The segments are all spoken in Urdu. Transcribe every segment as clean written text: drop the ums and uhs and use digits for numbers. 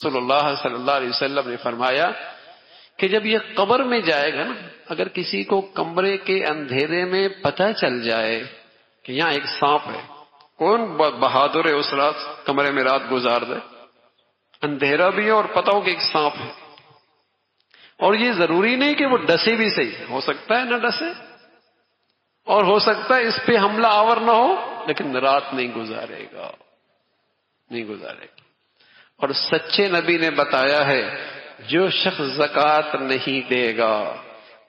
رسول اللہ صلی اللہ علیہ وسلم نے فرمایا کہ جب یہ قبر میں جائے گا نا، اگر کسی کو کمرے کے اندھیرے میں پتہ چل جائے کہ یہاں ایک سانپ ہے، کون بہادر ہے اس رات کمرے میں رات گزار دے؟ اندھیرا بھی ہے اور پتہ ہو کہ ایک سانپ ہے، اور یہ ضروری نہیں کہ وہ ڈسے بھی صحیح، ہو سکتا ہے نہ ڈسے اور ہو سکتا ہے اس پہ حملہ آور نہ ہو، لیکن رات نہیں گزارے گا، نہیں گزارے گا۔ اور سچے نبی نے بتایا ہے جو شخص زکوٰۃ نہیں دے گا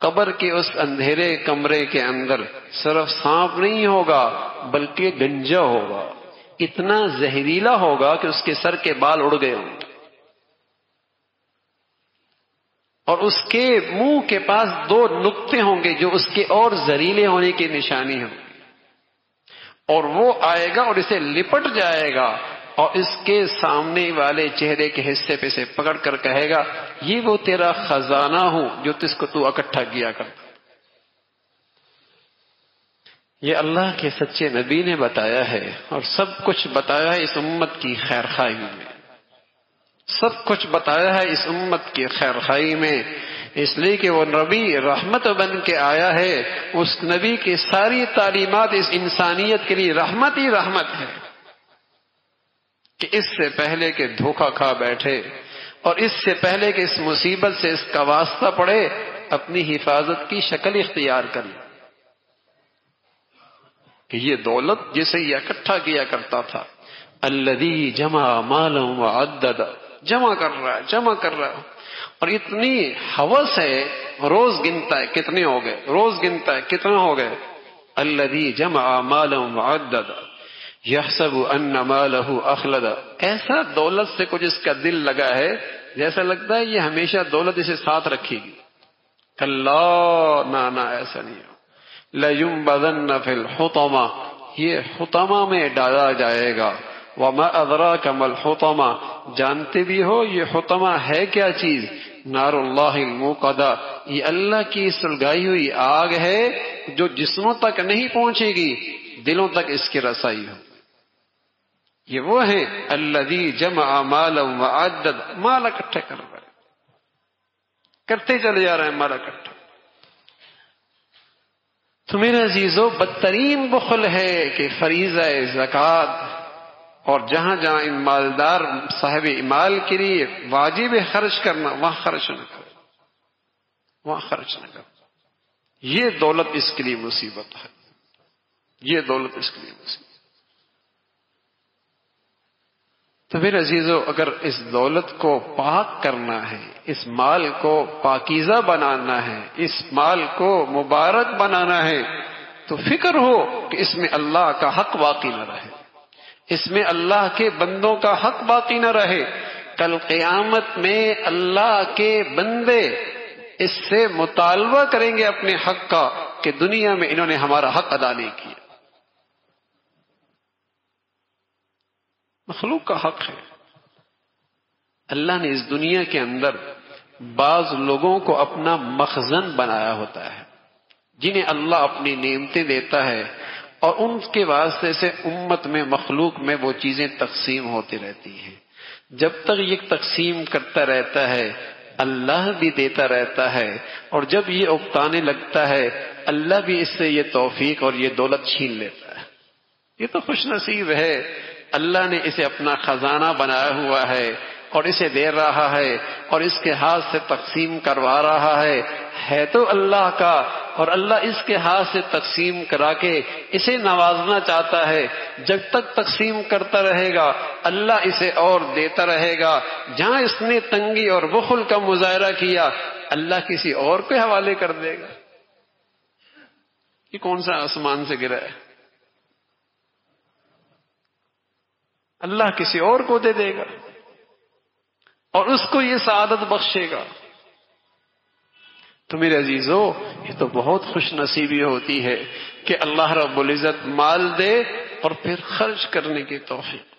قبر کے اس اندھیرے کمرے کے اندر صرف سانپ نہیں ہوگا بلکہ گنجا ہوگا، اتنا زہریلا ہوگا کہ اس کے سر کے بال اڑ گئے ہوں گے، اور اس کے منہ کے پاس 2 نقطے ہوں گے جو اس کے اور زہریلے ہونے کی نشانی ہوں گی، اور وہ آئے گا اور اسے لپٹ جائے گا اور اس کے سامنے والے چہرے کے حصے پہ سے پکڑ کر کہے گا یہ وہ تیرا خزانہ ہوں جو جس کو تو اکٹھا کیا کرتا۔ یہ اللہ کے سچے نبی نے بتایا ہے، اور سب کچھ بتایا ہے اس امت کی خیر خواہی میں، سب کچھ بتایا ہے اس امت کی خیر خواہی میں، اس لیے کہ وہ نبی رحمت بن کے آیا ہے، اس نبی کی ساری تعلیمات اس انسانیت کے لیے رحمت ہی رحمت ہے، کہ اس سے پہلے کہ دھوکہ کھا بیٹھے اور اس سے پہلے کہ اس مصیبت سے اس کا واسطہ پڑے اپنی حفاظت کی شکل اختیار کر لے، کہ یہ دولت جسے یہ اکٹھا کیا کرتا تھا، الذی جمع مالا وعدد، جمع کر رہا ہے جمع کر رہا ہے، اور اتنی ہوس ہے روز گنتا ہے کتنے ہو گئے، روز گنتا ہے کتنے ہو گئے، الذی جمع مالا وعدد یحسب ان مالہ اخلد، ایسا دولت سے کچھ اس کا دل لگا ہے جیسا لگتا ہے یہ ہمیشہ دولت اسے ساتھ رکھے گی، کلا نہ ایسا نہیں ہو، لَيُنبَذَنَّ فِي الْحُطَمَةِ، یہ حطمہ میں ڈالا جائے گا، وَمَا أَدْرَاكَ مَا الْحُطَمَةِ، جانتے بھی ہو یہ حطمہ ہے کیا چیز، نار اللہ الموقدہ، یہ اللہ کی سلگائی ہوئی آگ ہے جو جسموں تک نہیں پہنچے گی، دلوں تک اس کی رسائی ہو۔ یہ وہ ہیں الذی جمع مالا وعدد، مال اکٹھے کر رہے ہیں، کرتے چلے جا رہے ہیں مال اکٹھا۔ تو میرے عزیزو بدترین بخل ہے کہ فریضہ زکوٰۃ اور جہاں جہاں ان مالدار صاحب مال کے لیے واجب خرچ کرنا وہاں خرچ نہ کرو، وہاں خرچ نہ کرو، یہ دولت اس کے لیے مصیبت ہے، یہ دولت اس کے لیے مصیبت۔ تو پھر عزیزو اگر اس دولت کو پاک کرنا ہے، اس مال کو پاکیزہ بنانا ہے، اس مال کو مبارک بنانا ہے، تو فکر ہو کہ اس میں اللہ کا حق باقی نہ رہے، اس میں اللہ کے بندوں کا حق باقی نہ رہے، کل قیامت میں اللہ کے بندے اس سے مطالبہ کریں گے اپنے حق کا کہ دنیا میں انہوں نے ہمارا حق ادا نہیں کیا۔ مخلوق کا حق ہے، اللہ نے اس دنیا کے اندر بعض لوگوں کو اپنا مخزن بنایا ہوتا ہے، جنہیں اللہ اپنی نعمتیں دیتا ہے، اور ان کے واسطے سے امت میں مخلوق میں وہ چیزیں تقسیم ہوتی رہتی ہیں، جب تک یہ تقسیم کرتا رہتا ہے اللہ بھی دیتا رہتا ہے، اور جب یہ اکتانے لگتا ہے اللہ بھی اس سے یہ توفیق اور یہ دولت چھین لیتا ہے۔ یہ تو خوش نصیب ہے، اللہ نے اسے اپنا خزانہ بنایا ہوا ہے اور اسے دے رہا ہے اور اس کے ہاتھ سے تقسیم کروا رہا ہے تو اللہ کا، اور اللہ اس کے ہاتھ سے تقسیم کرا کے اسے نوازنا چاہتا ہے، جب تک تقسیم کرتا رہے گا اللہ اسے اور دیتا رہے گا، جہاں اس نے تنگی اور بخل کا مظاہرہ کیا اللہ کسی اور کے حوالے کر دے گا۔ یہ کون سا آسمان سے گرا ہے؟ اللہ کسی اور کو دے دے گا اور اس کو یہ سعادت بخشے گا۔ تو میرے عزیزو یہ تو بہت خوش نصیبی ہوتی ہے کہ اللہ رب العزت مال دے اور پھر خرچ کرنے کی توفیق۔